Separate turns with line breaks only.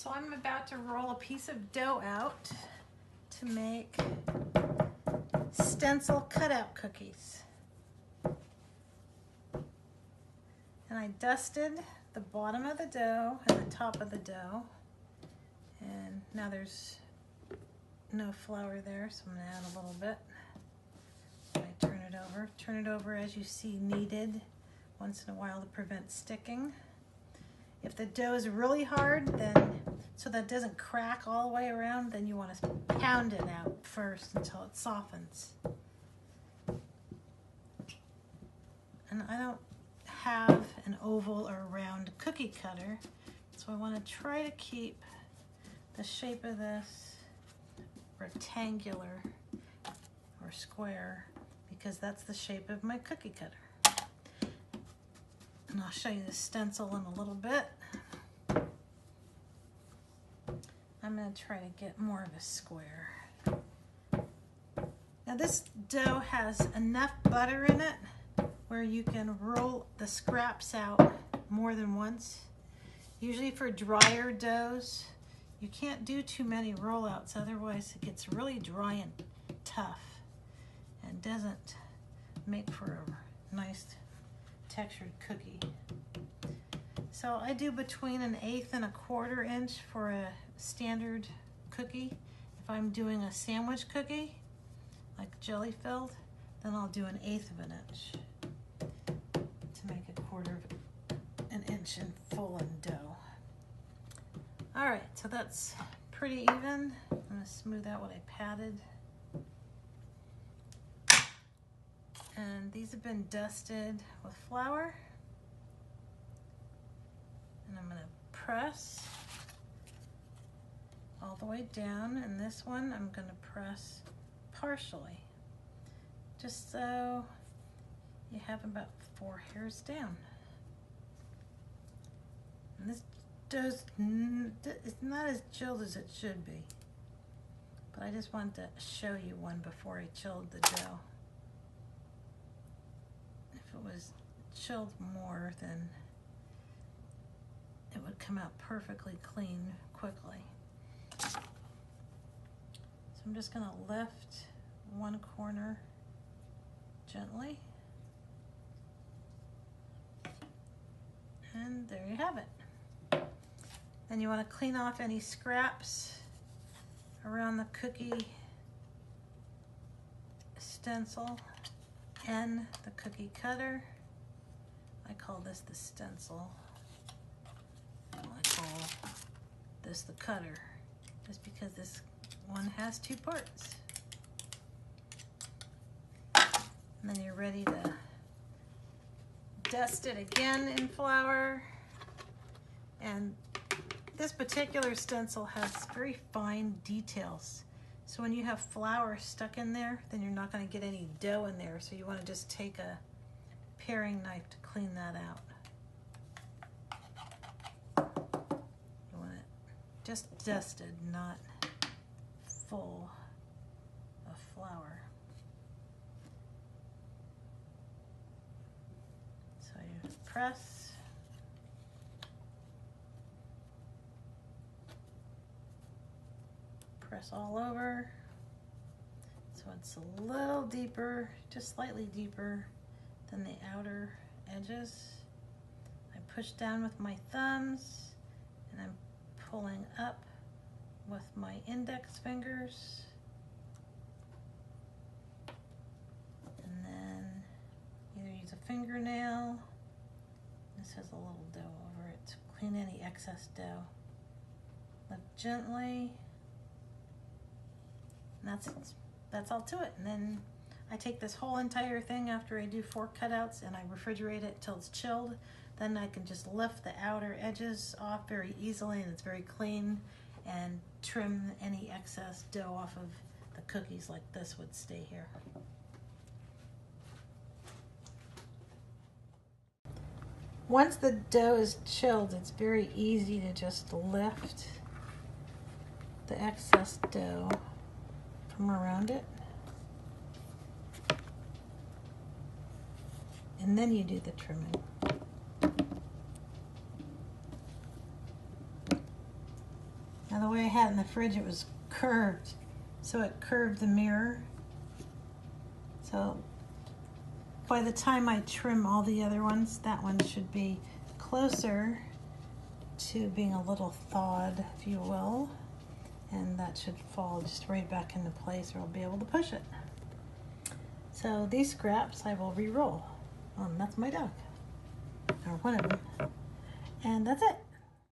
So I'm about to roll a piece of dough out to make stencil cutout cookies. And I dusted the bottom of the dough and the top of the dough. And now there's no flour there, so I'm gonna add a little bit. I turn it over as you see needed once in a while to prevent sticking. If the dough is really hard, then so that it doesn't crack all the way around, then you want to pound it out first until it softens. And I don't have an oval or round cookie cutter, so I want to try to keep the shape of this rectangular or square because that's the shape of my cookie cutter. And I'll show you the stencil in a little bit. I'm going to try to get more of a square. Now this dough has enough butter in it where you can roll the scraps out more than once. Usually for drier doughs, you can't do too many rollouts, otherwise it gets really dry and tough and doesn't make for a nice textured cookie. So I do between 1/8 and 1/4 inch for a standard cookie. If I'm doing a sandwich cookie, like jelly filled, then I'll do 1/8 of an inch to make 1/4 of an inch in full in dough. All right, so that's pretty even. I'm gonna smooth out what I patted. And these have been dusted with flour. And I'm gonna press all the way down. And this one, I'm gonna press partially, just so you have about 4 hairs down. And this dough's it's not as chilled as it should be, but I just wanted to show you one before I chilled the dough. If it was chilled more, then it would come out perfectly clean quickly. So I'm just going to lift one corner gently, and there you have it. Then you want to clean off any scraps around the cookie stencil and the cookie cutter. I call this the stencil. I call this the cutter, just because this one has 2 parts. And then you're ready to dust it again in flour. And this particular stencil has very fine details. So when you have flour stuck in there, then you're not going to get any dough in there. So you want to just take a paring knife to clean that out. You want it just dusted, not full of flour. So you press. Press all over, so it's a little deeper, just slightly deeper than the outer edges. I push down with my thumbs, and I'm pulling up with my index fingers, and then either use a fingernail. This has a little dough over it to clean any excess dough. Lift gently. And that's all to it. And then I take this whole entire thing after I do 4 cutouts and I refrigerate it till it's chilled. Then I can just lift the outer edges off very easily, and it's very clean, and trim any excess dough off of the cookies like this would stay here. Once the dough is chilled, it's very easy to just lift the excess dough from around it, and then you do the trimming. way I had it in the fridge, it was curved. So it curved the mirror. So by the time I trim all the other ones, that one should be closer to being a little thawed, if you will. And that should fall just right back into place, or I'll be able to push it. So these scraps I will re-roll. That's my duck, or one of them. And that's it.